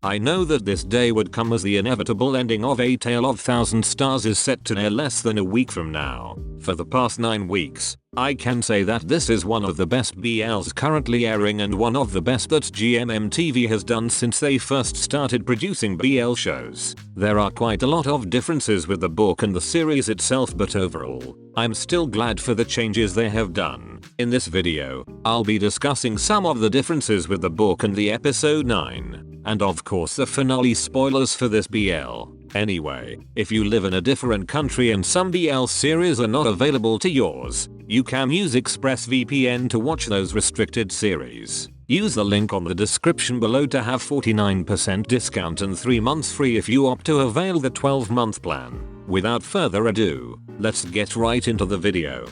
I know that this day would come as the inevitable ending of A Tale of 1000 Stars is set to air less than a week from now. For the past 9 weeks, I can say that this is one of the best BLs currently airing and one of the best that GMMTV has done since they first started producing BL shows. There are quite a lot of differences with the book and the series itself, but overall, I'm still glad for the changes they have done. In this video, I'll be discussing some of the differences with the book and the episode 9. And of course the finale spoilers for this BL. Anyway, if you live in a different country and some BL series are not available to yours, you can use ExpressVPN to watch those restricted series. Use the link on the description below to have 49% discount and 3 months free if you opt to avail the 12-month plan. Without further ado, let's get right into the video.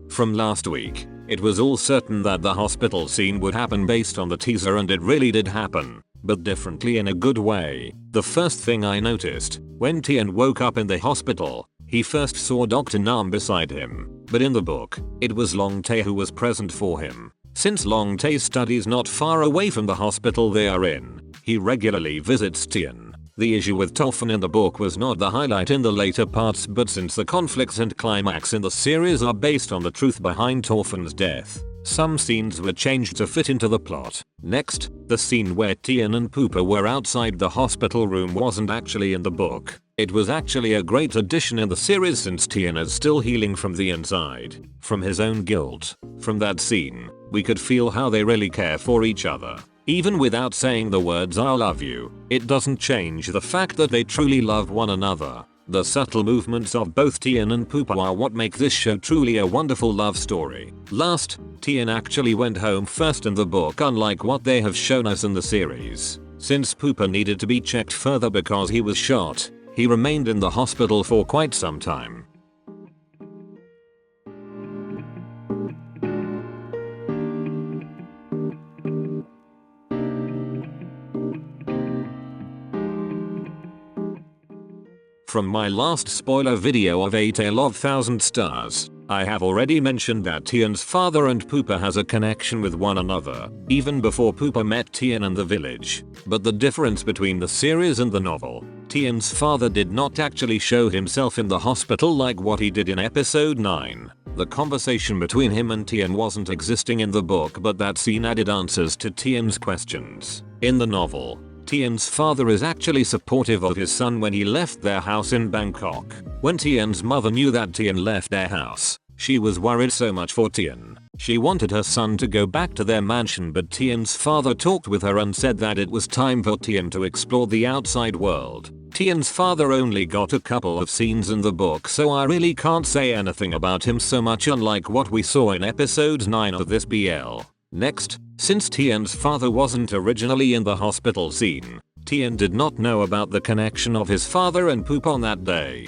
From last week, it was all certain that the hospital scene would happen based on the teaser, and it really did happen, but differently in a good way. The first thing I noticed, when Tian woke up in the hospital, he first saw Dr. Nam beside him, but in the book, it was Long Tae who was present for him. Since Long Tae studies not far away from the hospital they are in, he regularly visits Tian. The issue with Toffen in the book was not the highlight in the later parts, but since the conflicts and climax in the series are based on the truth behind Toffen's death, some scenes were changed to fit into the plot. Next, the scene where Tian and Poopa were outside the hospital room wasn't actually in the book. It was actually a great addition in the series since Tian is still healing from the inside, from his own guilt. From that scene, we could feel how they really care for each other. Even without saying the words "I love you," it doesn't change the fact that they truly love one another. The subtle movements of both Tian and Poopa are what make this show truly a wonderful love story. Last, Tian actually went home first in the book, unlike what they have shown us in the series. Since Poopa needed to be checked further because he was shot, he remained in the hospital for quite some time. From my last spoiler video of A Tale of 1000 Stars, I have already mentioned that Tian's father and Poopa has a connection with one another, even before Poopa met Tian in the village. But the difference between the series and the novel, Tian's father did not actually show himself in the hospital like what he did in episode 9. The conversation between him and Tian wasn't existing in the book, but that scene added answers to Tian's questions. In the novel, Tian's father is actually supportive of his son when he left their house in Bangkok. When Tian's mother knew that Tian left their house, she was worried so much for Tian. She wanted her son to go back to their mansion, but Tian's father talked with her and said that it was time for Tian to explore the outside world. Tian's father only got a couple of scenes in the book, so I really can't say anything about him so much, unlike what we saw in episode 9 of this BL. Next, since Tian's father wasn't originally in the hospital scene, Tian did not know about the connection of his father and Poopa on that day.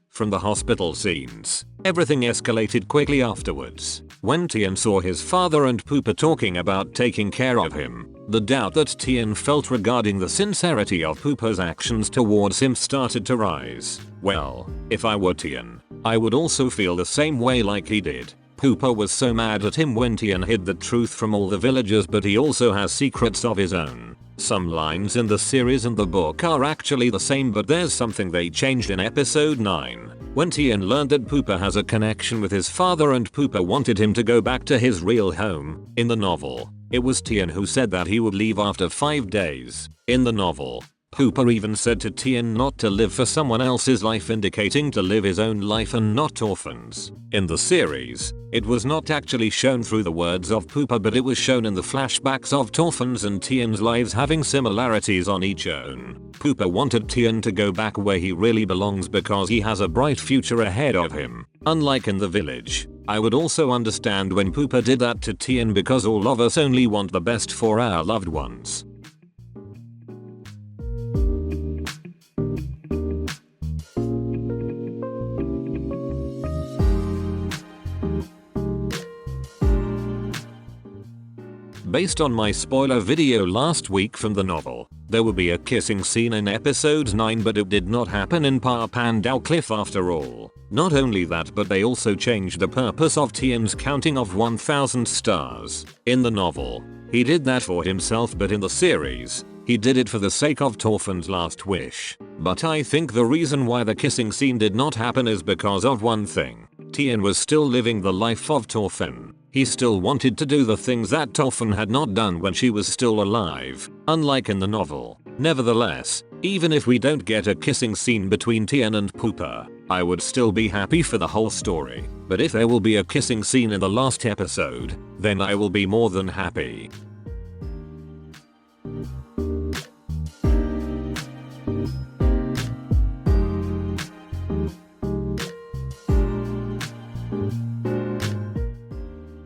From the hospital scenes, everything escalated quickly afterwards. When Tian saw his father and Poopa talking about taking care of him, the doubt that Tian felt regarding the sincerity of Poopa's actions towards him started to rise. Well, if I were Tian, I would also feel the same way like he did. Poopa was so mad at him when Tian hid the truth from all the villagers, but he also has secrets of his own. Some lines in the series and the book are actually the same, but there's something they changed in episode 9. When Tian learned that Poopa has a connection with his father and Poopa wanted him to go back to his real home. In the novel, it was Tian who said that he would leave after 5 days. In the novel, Poopa even said to Tian not to live for someone else's life, indicating to live his own life and not orphans. In the series, it was not actually shown through the words of Poopa, but it was shown in the flashbacks of Torfin's and Tian's lives having similarities on each own. Poopa wanted Tian to go back where he really belongs because he has a bright future ahead of him. Unlike in the village, I would also understand when Poopa did that to Tian because all of us only want the best for our loved ones. Based on my spoiler video last week from the novel, there will be a kissing scene in episode 9, but it did not happen in Dowcliff after all. Not only that, but they also changed the purpose of Tian's counting of 1000 stars. In the novel, he did that for himself, but in the series, he did it for the sake of Thorfinn's last wish. But I think the reason why the kissing scene did not happen is because of one thing. Tian was still living the life of Thorfinn. He still wanted to do the things that Thorfinn had not done when she was still alive, unlike in the novel. Nevertheless, even if we don't get a kissing scene between Tian and Pupa, I would still be happy for the whole story. But if there will be a kissing scene in the last episode, then I will be more than happy.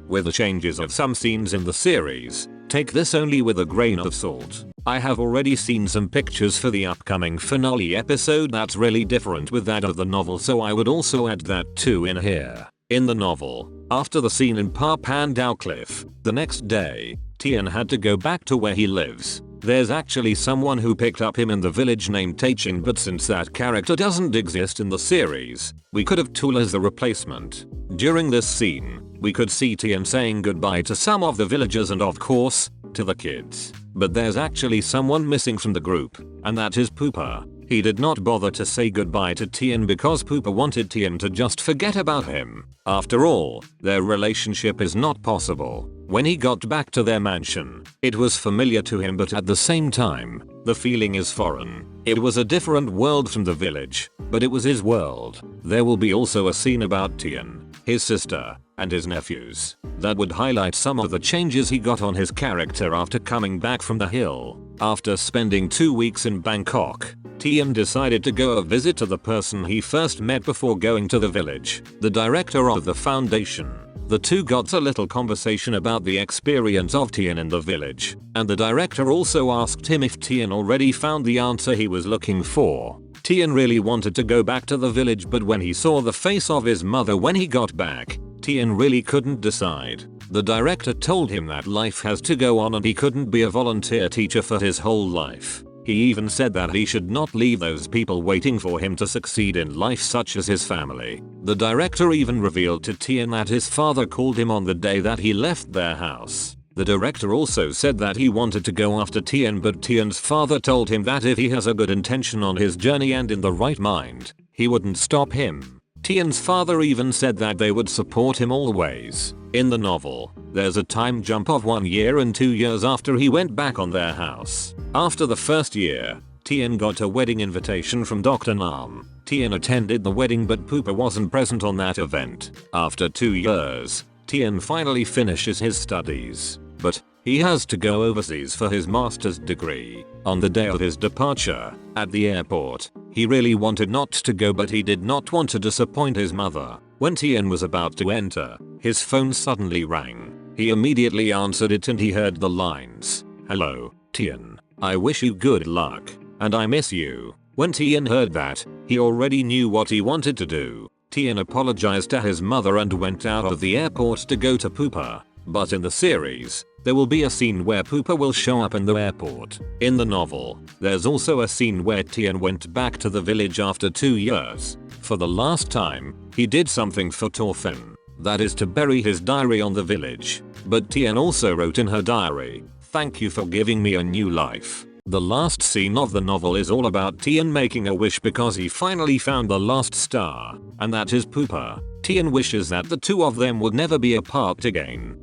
With the changes of some scenes in the series, take this only with a grain of salt. I have already seen some pictures for the upcoming finale episode that's really different with that of the novel, so I would also add that too in here. In the novel, after the scene in Dowcliff, the next day, Tian had to go back to where he lives. There's actually someone who picked up him in the village named Taichin, but since that character doesn't exist in the series, we could have Tool as the replacement. During this scene, we could see Tian saying goodbye to some of the villagers and of course, to the kids. But there's actually someone missing from the group, and that is Pupa. He did not bother to say goodbye to Tian because Pupa wanted Tian to just forget about him. After all, their relationship is not possible. When he got back to their mansion, it was familiar to him, but at the same time, the feeling is foreign. It was a different world from the village, but it was his world. There will be also a scene about Tian, his sister, and his nephews. That would highlight some of the changes he got on his character after coming back from the hill. After spending 2 weeks in Bangkok, Tian decided to go a visit to the person he first met before going to the village, the director of the foundation. The two got a little conversation about the experience of Tian in the village, and the director also asked him if Tian already found the answer he was looking for. Tian really wanted to go back to the village, but when he saw the face of his mother when he got back, Tian really couldn't decide. The director told him that life has to go on and he couldn't be a volunteer teacher for his whole life. He even said that he should not leave those people waiting for him to succeed in life, such as his family. The director even revealed to Tian that his father called him on the day that he left their house. The director also said that he wanted to go after Tian, but Tian's father told him that if he has a good intention on his journey and in the right mind, he wouldn't stop him. Tian's father even said that they would support him always. In the novel, there's a time jump of 1 year and 2 years after he went back on their house. After the first year, Tian got a wedding invitation from Dr. Nam. Tian attended the wedding, but Pupa wasn't present on that event. After 2 years, Tian finally finishes his studies, but he has to go overseas for his master's degree. On the day of his departure, at the airport, he really wanted not to go, but he did not want to disappoint his mother. When Tian was about to enter, his phone suddenly rang. He immediately answered it and he heard the lines, "Hello, Tian. I wish you good luck, and I miss you." When Tian heard that, he already knew what he wanted to do. Tian apologized to his mother and went out of the airport to go to Pupa. But in the series, there will be a scene where Pupa will show up in the airport. In the novel, there's also a scene where Tian went back to the village after 2 years. For the last time, he did something for Thorfinn. That is to bury his diary on the village. But Tian also wrote in her diary, "Thank you for giving me a new life." The last scene of the novel is all about Tian making a wish because he finally found the last star, and that is Pupa. Tian wishes that the two of them would never be apart again.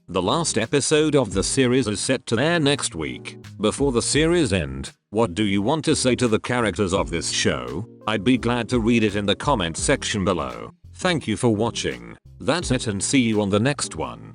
The last episode of the series is set to air next week. Before the series end, what do you want to say to the characters of this show? I'd be glad to read it in the comments section below. Thank you for watching. That's it, and see you on the next one.